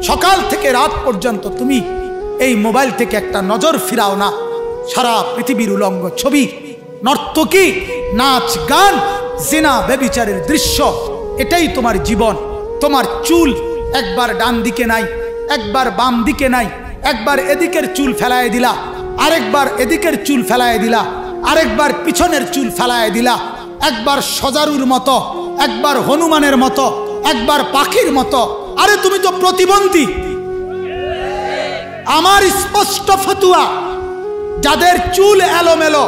সকাল থেকে রাত পর্যন্ত তুমি এই মোবাইল থেকে একটা নজর ফিরাও না, সারা পৃথিবীর উলঙ্গ ছবি, নর্তকী, নাচ গান, জিনা ব্যভিচারের দৃশ্য, এটাই তোমার জীবন। তোমার চুল একবার ডান দিকে নাই, একবার বাম দিকে নাই, একবার এদিকের চুল ফেলায় দিলা, আরেকবার এদিকের চুল ফেলায় দিলা, আরেকবার পিছনের চুল ফেলায় দিলা, একবার সজারুর মতো, একবার হনুমানের মতো, একবার পাখির মতো। আরে তুমি তো প্রতিবন্ধী। আমার স্পষ্ট ফতুয়া, যাদের চুল এলোমেলো,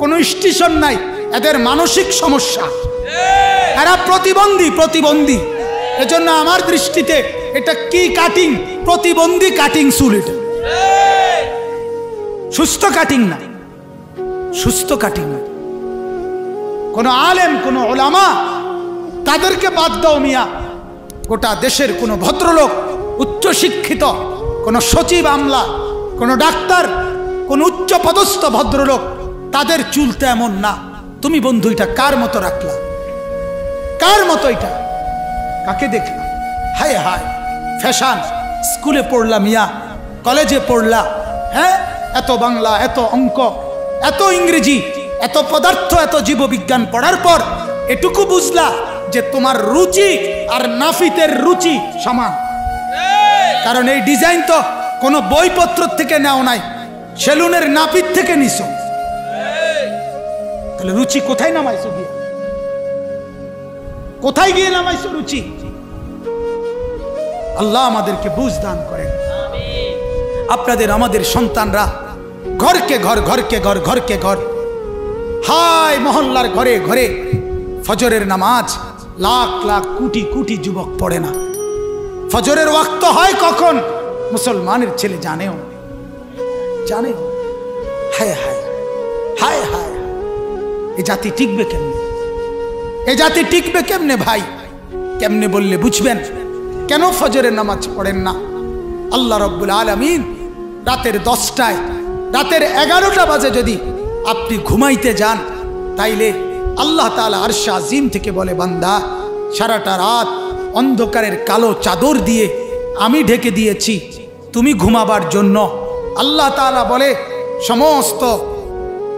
কোনো স্টেশন নাই, এদের মানসিক সমস্যা, এরা প্রতিবন্ধী। প্রতিবন্ধী এজন্য আমার দৃষ্টিতে এটা কি কাটিং? প্রতিবন্ধী কাটিং চুল। এটা সুস্থ কাটিং না, সুস্থ কাটিং না। কোন আলেম, কোন ওলামা, তাদেরকে বাদ দাও মিয়া। গোটা দেশের কোন ভদ্রলোক, উচ্চ শিক্ষিত, কোন সচিব আমলা, কোন ডাক্তার, কোন উচ্চ পদস্থ ভদ্রলোক, তাদের চুল তো এমন না। তুমি বন্ধু এটা কার মতো রাখলা? কার মতো এটা? কাকে দেখলা? হায় হায়, ফ্যাশন। স্কুলে পড়লা মিয়া, কলেজে পড়লা, হ্যাঁ, এত বাংলা, এত অঙ্ক, এত ইংরেজি, এত পদার্থ, এত জীববিজ্ঞান পড়ার পর এটুকু বুঝলা যে তোমার রুচি আর নাফিতের রুচি সমান। কারণ এই ডিজাইন তো কোনো বইপত্র থেকে নেও নাই, সেলুনের নাপিত থেকে নিছো। তাহলে রুচি কোথায় নামাইছো? গিয়ে কোথায় গিয়ে নামাইছো রুচি? আল্লাহ আমাদেরকে বুঝ দান করেন। আপনাদের আমাদের সন্তানরা ঘরকে ঘর, ঘরকে ঘর, ঘরকে ঘর, হায় মহল্লার ঘরে ঘরে ফজরের নামাজ লাখ লাখ কোটি কোটি যুবক পড়ে না। ফজরের ওয়াক্ত হয় কখন? মুসলমানের ছেলে জানেও, জানেও। হায় হায় হায় হায়, এ জাতি টিকবে কেমনে? এ জাতি টিকবে কেমনে ভাই? কেমনে বললে বুঝবেন? কেন ফজরের নামাজ পড়েন না? আল্লাহ রাব্বুল আলামিন রাতের 10টায়, রাতের 11টা বাজে যদি আপনি ঘুমাইতে যান, তাইলে আল্লাহ তাআলা আরশে আজিম থেকে বলে, বান্দা সারাটা রাত অন্ধকারের কালো চাদর দিয়ে আমি ঢেকে দিয়েছি তুমি ঘুমাবার জন্য। আল্লাহ তাআলা বলে, সমস্ত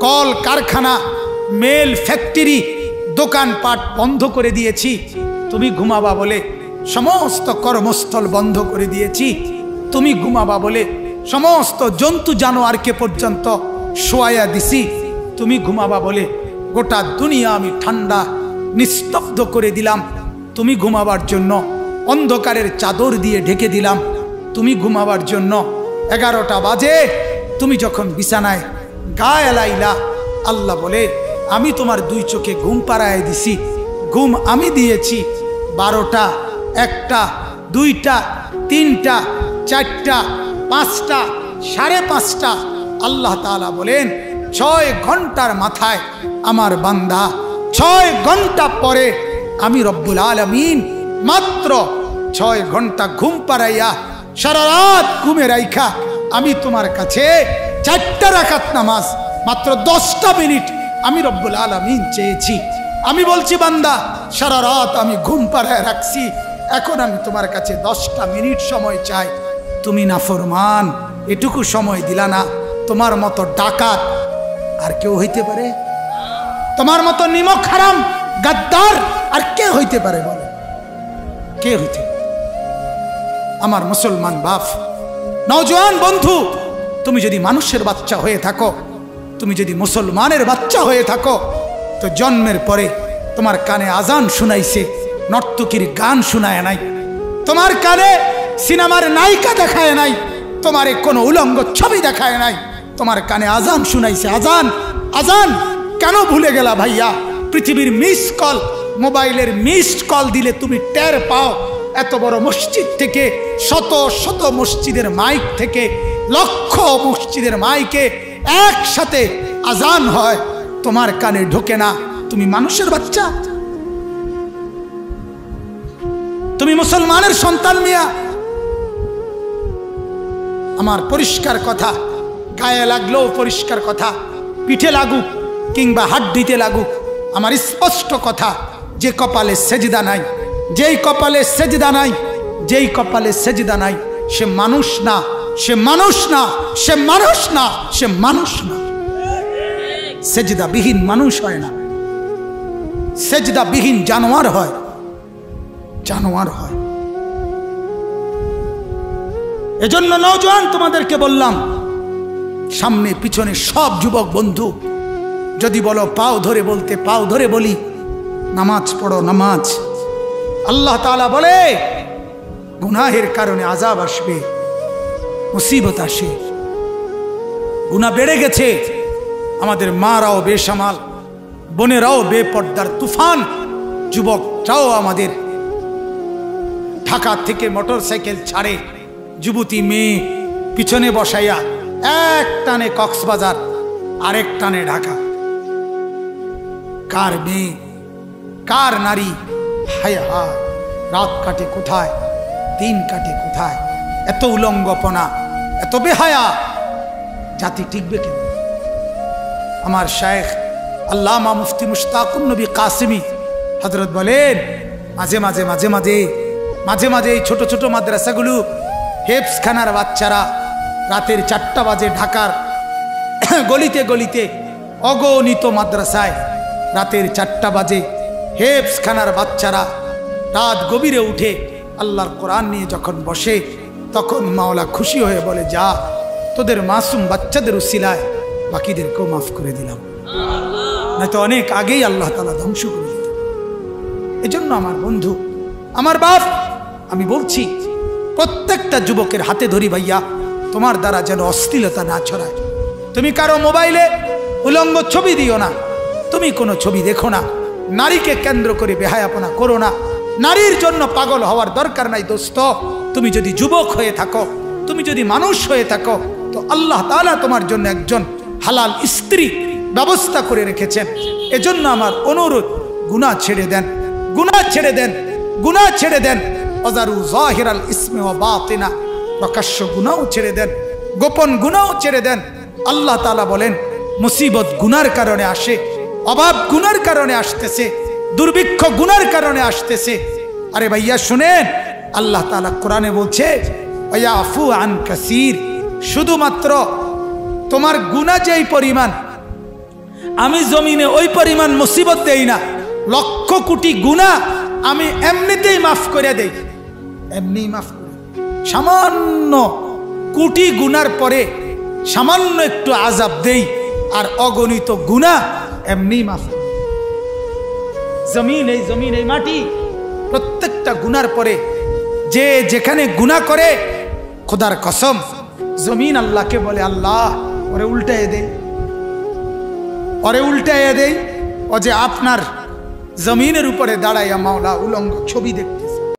কল কারখানা, মেল ফ্যাক্টরি, দোকানপাট বন্ধ করে দিয়েছি তুমি ঘুমাবা বলে। সমস্ত কর্মস্থল বন্ধ করে দিয়েছি তুমি ঘুমাবা বলে। সমস্ত জন্তু জানোয়ারকে পর্যন্ত শোয়াইয়া দিছি তুমি ঘুমাবা বলে। গোটা দুনিয়া আমি ঠান্ডা নিস্তব্ধ করে দিলাম তুমি ঘুমাবার জন্য। অন্ধকারের চাদর দিয়ে ঢেকে দিলাম তুমি ঘুমাবার জন্য। 11টা বাজে তুমি যখন বিছানায় গা এলাইলা, আল্লাহ বলে, আমি তোমার 2 চোখে ঘুম পাড়ায় দিছি। ঘুম আমি দিয়েছি 12টা, 1টা, 2টা, 3টা, 4টা, 5টা, 5:30টা। আল্লাহ তাআলা বলেন, 6 ঘন্টার মাথায় আমার বান্দা, 6 ঘন্টা পরে আমি রব্বুল আলামিন মাত্র 6 ঘন্টা ঘুম পাড়াইয়া সারা রাত ঘুমে রাইখা আমি তোমার কাছে 4টা রাকাত নামাজ মাত্র 10টা মিনিট আমি রব্বুল আলামিন চেয়েছি। আমি বলছি, বান্দা সারা রাত আমি ঘুম পাড়ায় রাখছি, এখন আমি তোমার কাছে 10টা মিনিট সময় চাই। তুমি নাফরমান, এটুকু সময় দিলা না। তোমার মতো ডাকাত আর কেউ হইতে পারে? তোমার মতো নিমক হারাম গাদ্দার আর কে হইতে পারে? বলে কে হইতে? আমার মুসলমান বাপ, নওজোয়ান বন্ধু, তুমি যদি মানুষের বাচ্চা হয়ে থাকো, তুমি যদি মুসলমানের বাচ্চা হয়ে থাকো, তো জন্মের পরে তোমার কানে আজান শুনাইছে, নর্তকীর গান শুনায় নাই, তোমার কানে সিনেমার নায়িকা দেখায় নাই, তোমার কোনো উলঙ্গ ছবি দেখায় নাই, তোমার কানে আজান শুনাইছে। আজান, আজান কেন ভুলে গেলা ভাইয়া? পৃথিবীর মিস কল, মোবাইলের মিসড কল দিলে তুমি টের পাও। এত বড় মসজিদ থেকে, শত শত মসজিদের মাইক থেকে, লক্ষ মসজিদের মাইকে একসাথে আজান হয়, তোমার কানে ঢোকে না। তুমি মানুষের বাচ্চা? তুমি মুসলমানের সন্তান মিয়া? আমার পরিষ্কার কথা, গায়ে লাগলেও পরিষ্কার কথা, পিঠে লাগুক কিংবা হাড্ডিতে লাগুক, আমার স্পষ্ট কথা, যে কপালে সেজদা নাই, যেই কপালে সেজদা নাই, যেই কপালে সেজদা নাই, সে মানুষ না, সে মানুষ না, সে মানুষ না, সে মানুষ না। সেজদাবিহীন মানুষ হয় না, সেজদাবিহীন জানোয়ার হয়, জানোয়ার হয়। এজন্য নওজোয়ান তোমাদেরকে বললাম, সামনে পিছনে সব যুবক বন্ধু, যদি বলো পাও ধরে বলতে পাও ধরে বলি, নামাজ পড়ো নামাজ। আল্লাহ তাআলা বলে গুনাহের কারণে আযাব আসবে, মুসিবত আসে। গুনাহ বেড়ে গেছে, আমাদের মারাও বেসামাল, বোনেরাও বেপর্দার তুফান, যুবকরাও আমাদের ঢাকা থেকে মোটর সাইকেল ছাড়ে, যুবতী মেয়ে পিছনে বসাইয়া এক টানে কক্সবাজার, আরেক টানে ঢাকা। কার মেয়ে, কার নারী, হায় হায়, রাত কাটে কোথায়, দিন কাটে কোথায়। এত উলঙ্গপনা, এত বেহায়া, জাতি টিকবে কেন? আমার শায়েখ আল্লামা মুফতি মুশতাকুন নবী কাসেমি হযরত বলেন, মাঝে মাঝে মাঝে মাঝে মাঝে মাঝে এই ছোট ছোট মাদ্রাসাগুলো, হেফজখানার বাচ্চারা রাতের 4টা বাজে ঢাকার গলিতে গলিতে, অগণিত মাদ্রাসায় রাতের 4টা বাজে হেফজখানার বাচ্চারা রাত গভীরে উঠে আল্লাহর কোরআন নিয়ে যখন বসে, তখন মাওলা খুশি হয়ে বলে, যা তোদের মাসুম বাচ্চাদের উসিলায় বাকিদেরকেও মাফ করে দিলাম, নয়তো অনেক আগেই আল্লাহ তাআলা ধ্বংস করে দিত। এজন্য আমার বন্ধু, আমার বাপ, আমি বলছি প্রত্যেকটা যুবকের হাতে ধরি, ভাইয়া তোমার দ্বারা যেন অশ্লীলতা না ছড়ায়। তুমি কারো মোবাইলে উলঙ্গ ছবি দিও না, তুমি কোনো ছবি দেখো না, নারীকে কেন্দ্র করে বেহায়াপনা করো না। নারীর জন্য পাগল হওয়ার দরকার নাই দোস্ত। তুমি যদি যুবক হয়ে থাকো, তুমি যদি মানুষ হয়ে থাকো, তো আল্লাহ তাআলা তোমার জন্য একজন হালাল স্ত্রী ব্যবস্থা করে রেখেছেন। এজন্য আমার অনুরোধ, গুনাহ ছেড়ে দেন, গুনাহ ছেড়ে দেন, গুনাহ ছেড়ে দেন। ওয়াজারু যাহিরাল ইসমি ওয়া বাতিনা, প্রকাশ্য গুনাহও ছেড়ে দেন, গোপন গুনাহও ছেড়ে দেন। আল্লাহ তাআলা বলেন, মুসিবত গুনার কারণে আসে, অভাব গুনার কারণে আসতেছে, দুর্ভিক্ষ গুনার কারণে আসতেছে। আরে ভাইয়া শুনেন, আল্লাহ তাআলা কোরআনে বলছে, ওয়ায়াফু আন কাসীর, শুধুমাত্র তোমার গুনাহ যেই পরিমাণ, আমি জমিনে ওই পরিমাণ মুসিবত দেই না। লক্ষ কোটি গুনাহ আমি এমনিতেই মাফ করে দেই, এমনি মাফ করে। সামান্য কোটি গুনার পরে সামান্য একটু আযাব দেই, আর অগণিত গুনাহ এমনি মাফ করে। জমিন, এই জমিন, এই মাটি, প্রত্যেকটা গুনার পরে যে যেখানে গুনাহ করে, খোদার কসম, জমিন আল্লাহকে বলে, আল্লাহ ওরে উল্টাইয়ে দেই, ওরে উল্টাইয়ে দেই। ও যে আপনার জমিনের উপরে দাঁড়াইয়া মাওলা উলঙ্গ ছবি দেখতে